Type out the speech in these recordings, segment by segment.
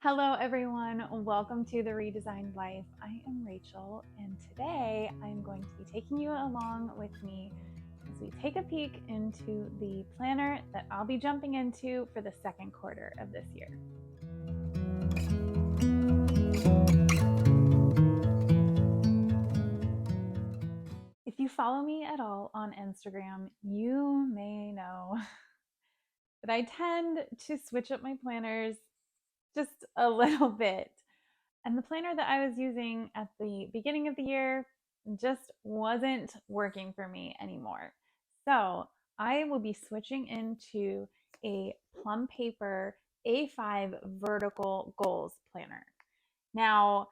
Hello, everyone. Welcome to the Redesigned Life. I am Rachel, and today I'm going to be taking you along with me as we take a peek into the planner that I'll be jumping into for the second quarter of this year. If you follow me at all on Instagram, you may know that I tend to switch up my planners just a little bit. And the planner that I was using at the beginning of the year just wasn't working for me anymore. So I will be switching into a Plum Paper A5 Vertical Goals planner. Now,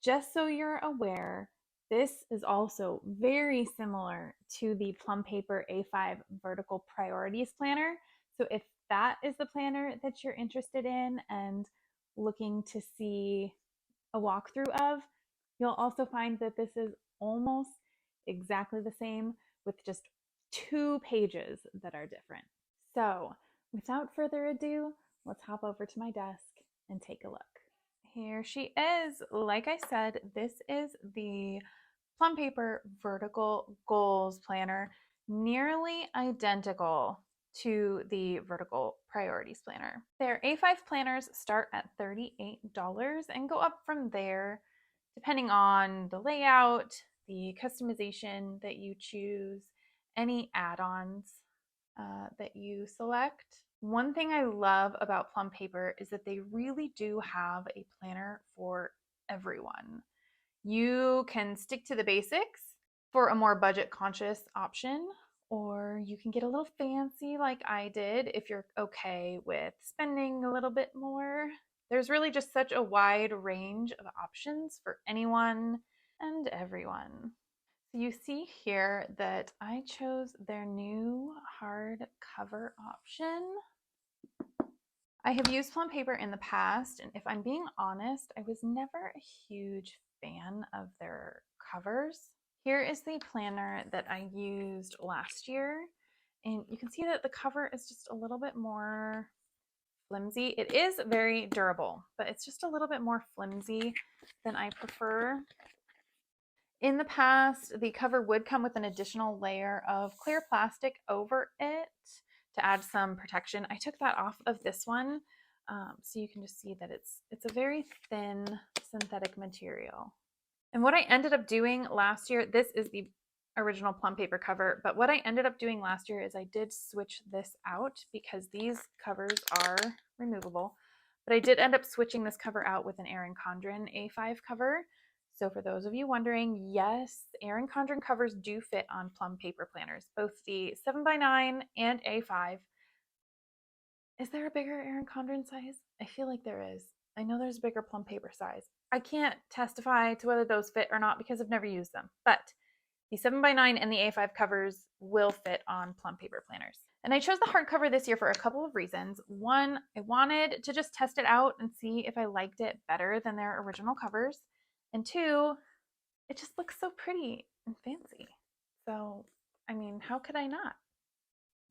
just so you're aware, this is also very similar to the Plum Paper A5 Vertical Priorities Planner. So if that is the planner that you're interested in and looking to see a walkthrough of, you'll also find that this is almost exactly the same with just 2 pages that are different. So without further ado, let's hop over to my desk and take a look. Here she is. Like I said, this is the Plum Paper Vertical Goals Planner, nearly identical to the Vertical Priorities Planner. Their A5 planners start at $38 and go up from there depending on the layout, the customization that you choose, any add-ons that you select. One thing I love about Plum Paper is that they really do have a planner for everyone. You can stick to the basics for a more budget conscious option, or you can get a little fancy like I did if you're okay with spending a little bit more. There's really just such a wide range of options for anyone and everyone. So you see here that I chose their new hardcover option. I have used Plum Paper in the past, and if I'm being honest, I was never a huge fan of their covers. Here is the planner that I used last year, and you can see that the cover is just a little bit more flimsy. It is very durable, but it's just a little bit more flimsy than I prefer. In the past, the cover would come with an additional layer of clear plastic over it to add some protection. I took that off of this one, so you can just see that it's a very thin synthetic material. And what I ended up doing last year, this is the original Plum Paper cover, but what I ended up doing last year is I did switch this out because these covers are removable. But I did end up switching this cover out with an Erin Condren A5 cover. So for those of you wondering, yes, Erin Condren covers do fit on Plum Paper planners, both the 7x9 and A5. Is there a bigger Erin Condren size? I feel like there is. I know there's a bigger Plum Paper size. I can't testify to whether those fit or not because I've never used them, but the 7x9 and the A5 covers will fit on Plum Paper planners. And I chose the hardcover this year for a couple of reasons. One, I wanted to just test it out and see if I liked it better than their original covers. And two, it just looks so pretty and fancy. So, I mean, how could I not?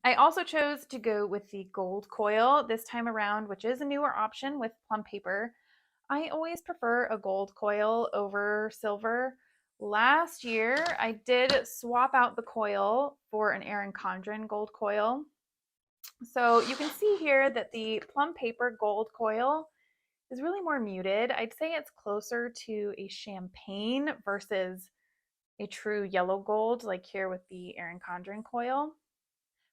I also chose to go with the gold coil this time around, which is a newer option with Plum Paper. I always prefer a gold coil over silver. Last year, I did swap out the coil for an Erin Condren gold coil. So you can see here that the Plum Paper gold coil is really more muted. I'd say it's closer to a champagne versus a true yellow gold, like here with the Erin Condren coil.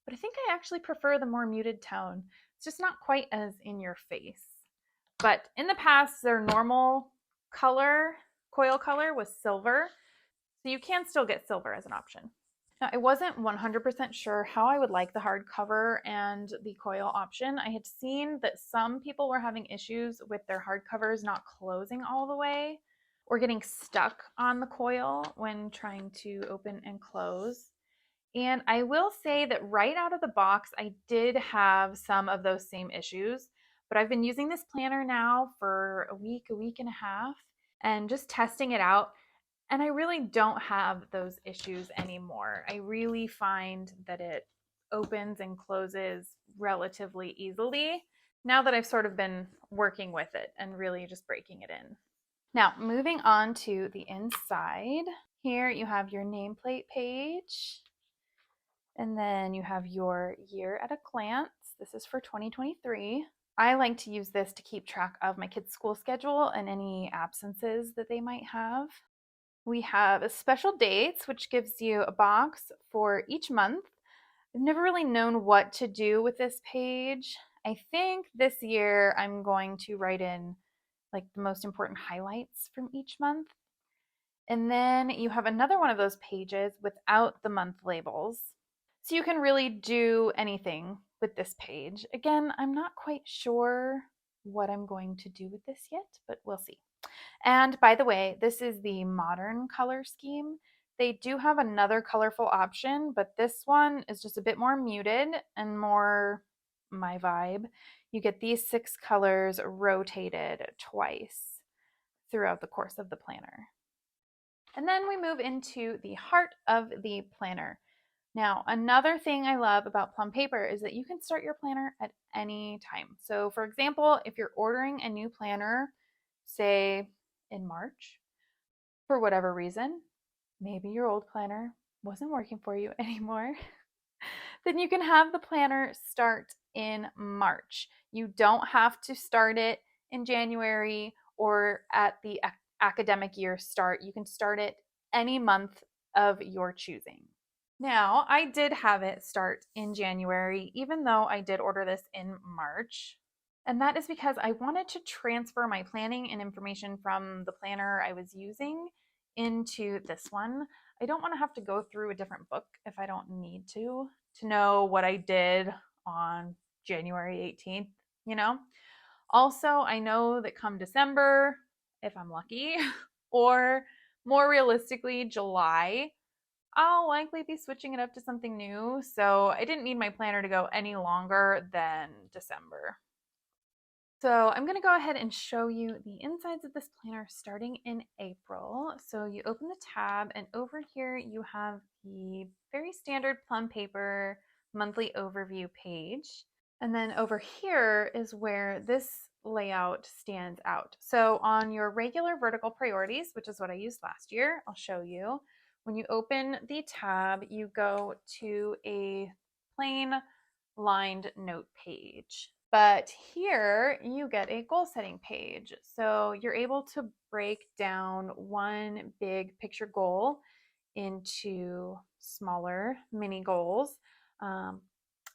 But I think I actually prefer the more muted tone. It's just not quite as in your face. But in the past, their normal color, coil color, was silver. So you can still get silver as an option. Now, I wasn't 100% sure how I would like the hardcover and the coil option. I had seen that some people were having issues with their hardcovers not closing all the way or getting stuck on the coil when trying to open and close. And I will say that right out of the box, I did have some of those same issues, but I've been using this planner now for a week and a half, and just testing it out. And I really don't have those issues anymore. I really find that it opens and closes relatively easily. now that I've sort of been working with it and really just breaking it in. Now, moving on to the inside, here you have your nameplate page, and then you have your year at a glance. This is for 2023. I like to use this to keep track of my kids' school schedule and any absences that they might have. We have special dates, which gives you a box for each month. I've never really known what to do with this page. I think this year I'm going to write in like the most important highlights from each month. And then you have another one of those pages without the month labels. So you can really do anything with this page. Again, I'm not quite sure what I'm going to do with this yet, but we'll see. And by the way, this is the modern color scheme. They do have another colorful option, but this one is just a bit more muted and more my vibe. You get these 6 colors rotated twice throughout the course of the planner. And then we move into the heart of the planner. Now, another thing I love about Plum Paper is that you can start your planner at any time. So, for example, if you're ordering a new planner, say in March, for whatever reason, maybe your old planner wasn't working for you anymore, then you can have the planner start in March. You don't have to start it in January or at the academic year start. You can start it any month of your choosing. Now, I did have it start in January, even though I did order this in March. And that is because I wanted to transfer my planning and information from the planner I was using into this one. I don't want to have to go through a different book if I don't need to know what I did on January 18th, you know? Also, I know that come December, if I'm lucky, or more realistically, July, I'll likely be switching it up to something new. So I didn't need my planner to go any longer than December. So I'm going to go ahead and show you the insides of this planner starting in April. So you open the tab and over here you have the very standard Plum Paper monthly overview page. And then over here is where this layout stands out. So on your regular vertical priorities, which is what I used last year, I'll show you. When you open the tab, you go to a plain lined note page. But here you get a goal setting page. So you're able to break down one big picture goal into smaller mini goals.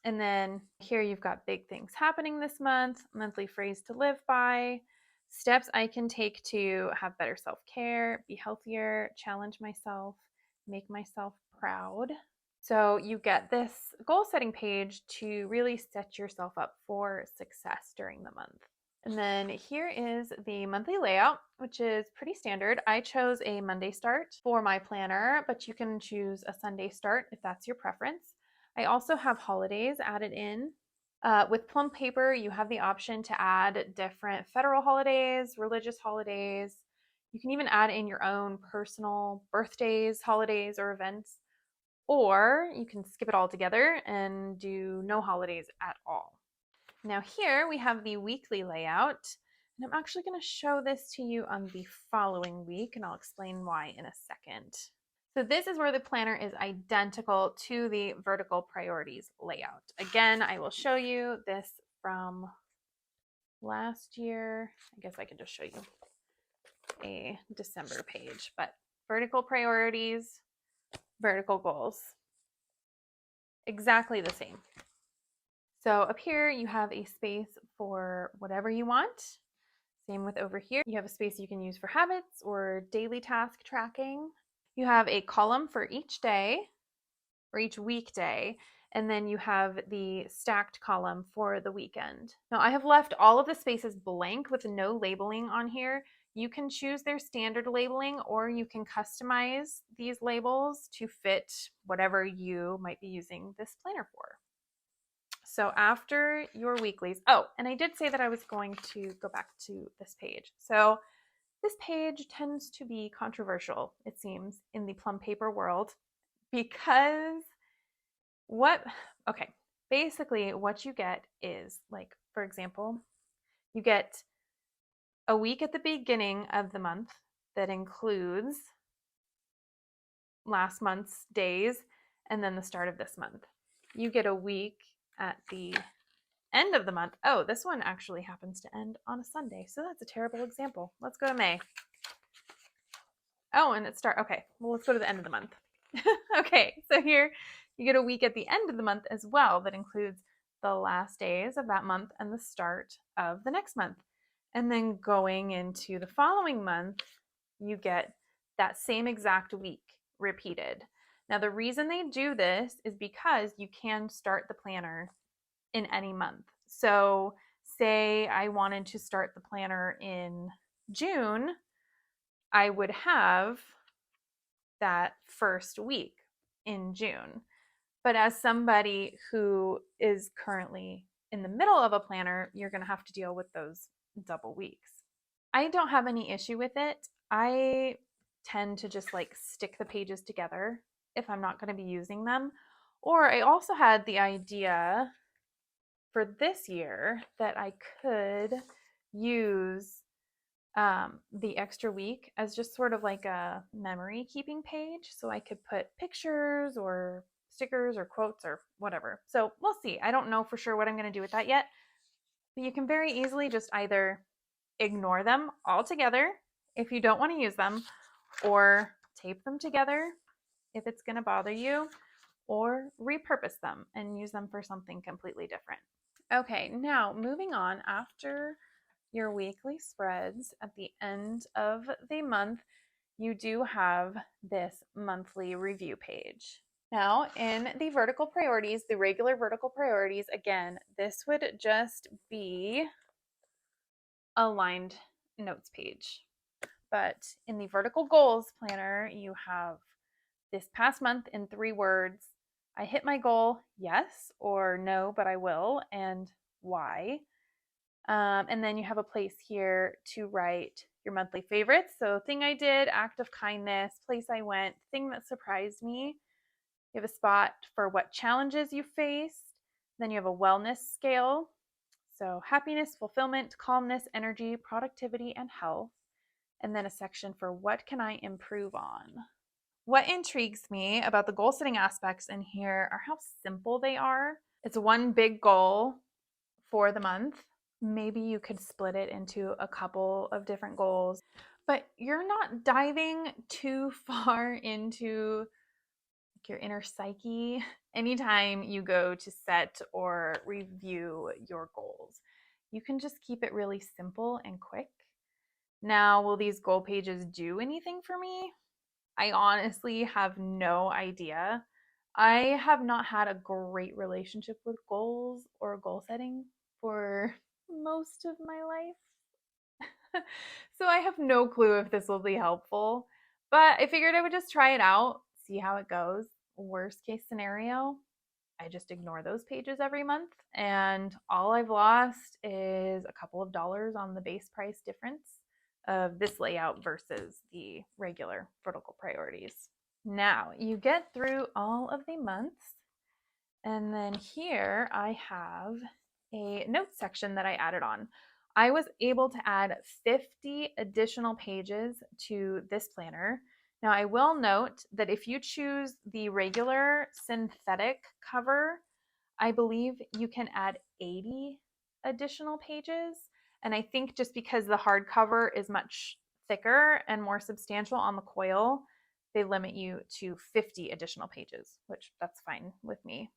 And then here you've got big things happening this month, monthly phrase to live by, steps I can take to have better self care, be healthier, challenge myself, make myself proud. So you get this goal setting page to really set yourself up for success during the month. And then here is the monthly layout, which is pretty standard. I chose a Monday start for my planner, but you can choose a Sunday start if that's your preference. I also have holidays added in. With Plum Paper, you have the option to add different federal holidays, religious holidays. You can even add in your own personal birthdays, holidays, or events. Or you can skip it all together and do no holidays at all. Now here we have the weekly layout, and I'm actually going to show this to you on the following week, and I'll explain why in a second. So this is where the planner is identical to the vertical priorities layout. Again, I will show you this from last year. I guess I could just show you a December page, but vertical priorities, vertical goals. Exactly the same. So up here you have a space for whatever you want. Same with over here. You have a space you can use for habits or daily task tracking. You have a column for each day or each weekday, and then you have the stacked column for the weekend. Now I have left all of the spaces blank with no labeling on here. You can choose their standard labeling or you can customize these labels to fit whatever you might be using this planner for. So after your weeklies, oh, and I did say that I was going to go back to this page. So this page tends to be controversial, it seems, in the Plum Paper world because basically what you get is like for example, you get a week at the beginning of the month that includes last month's days and then the start of this month. You get a week at the end of the month. Oh, this one actually happens to end on a Sunday, so that's a terrible example. Let's go to May. Oh, and okay, well, let's go to the end of the month. Okay, so here you get a week at the end of the month as well that includes the last days of that month and the start of the next month. And then going into the following month, you get that same exact week repeated. Now, the reason they do this is because you can start the planner in any month. So, say I wanted to start the planner in June, I would have that first week in June. But as somebody who is currently in the middle of a planner, you're going to have to deal with those double weeks. I don't have any issue with it. I tend to just like stick the pages together if I'm not going to be using them. Or I also had the idea for this year that I could use the extra week as just sort of like a memory keeping page. So I could put pictures or stickers or quotes or whatever. So we'll see. I don't know for sure what I'm going to do with that yet. But you can very easily just either ignore them altogether if you don't want to use them, or tape them together if it's going to bother you, or repurpose them and use them for something completely different. Okay, now moving on, after your weekly spreads at the end of the month, you do have this monthly review page. Now, in the vertical priorities, the regular vertical priorities, again, this would just be a lined notes page. But in the vertical goals planner, you have this past month in 3 words. I hit my goal, yes, or no, but I will, and why. And then you have a place here to write your monthly favorites. So, thing I did, act of kindness, place I went, thing that surprised me. You have a spot for what challenges you faced. Then you have a wellness scale. So, happiness, fulfillment, calmness, energy, productivity, and health. And then a section for what can I improve on. What intrigues me about the goal setting aspects in here are how simple they are. It's one big goal for the month. Maybe you could split it into a couple of different goals, but you're not diving too far into your inner psyche anytime you go to set or review your goals. You can just keep it really simple and quick. Now, will these goal pages do anything for me? I honestly have no idea. I have not had a great relationship with goals or goal setting for most of my life. So I have no clue if this will be helpful, but I figured I would just try it out, see how it goes. Worst case scenario, I just ignore those pages every month, and all I've lost is a couple of dollars on the base price difference of this layout versus the regular vertical priorities. Now you get through all of the months, and then here I have a notes section that I added on. I was able to add 50 additional pages to this planner. Now, I will note that if you choose the regular synthetic cover, I believe you can add 80 additional pages. And I think just because the hardcover is much thicker and more substantial on the coil, they limit you to 50 additional pages, which that's fine with me.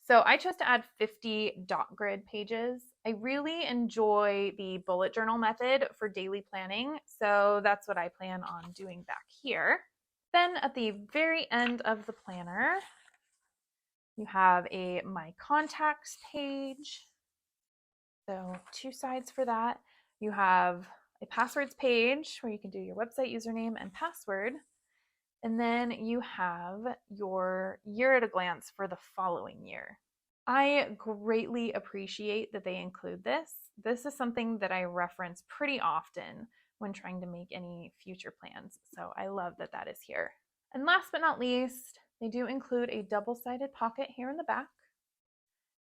So I chose to add 50 dot grid pages. I really enjoy the bullet journal method for daily planning, so that's what I plan on doing back here. Then at the very end of the planner, you have a My Contacts page. So 2 sides for that. You have a passwords page where you can do your website username and password. And then you have your year at a glance for the following year. I greatly appreciate that they include this. This is something that I reference pretty often when trying to make any future plans. So I love that that is here. And last but not least, they do include a double-sided pocket here in the back.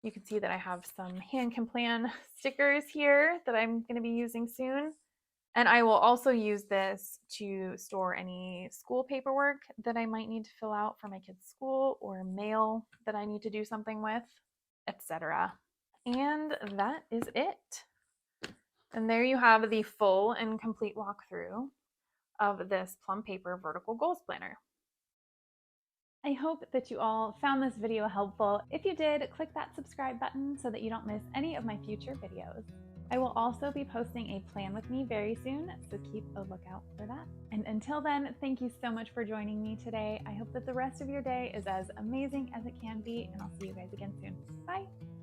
You can see that I have some Hand Can Plan stickers here that I'm going to be using soon. And I will also use this to store any school paperwork that I might need to fill out for my kids' school, or mail that I need to do something with, etc. And that is it. And there you have the full and complete walkthrough of this Plum Paper Vertical Goals Planner. I hope that you all found this video helpful. If you did, click that subscribe button so that you don't miss any of my future videos. I will also be posting a plan with me very soon, so keep a lookout for that. And until then, thank you so much for joining me today. I hope that the rest of your day is as amazing as it can be, and I'll see you guys again soon. Bye!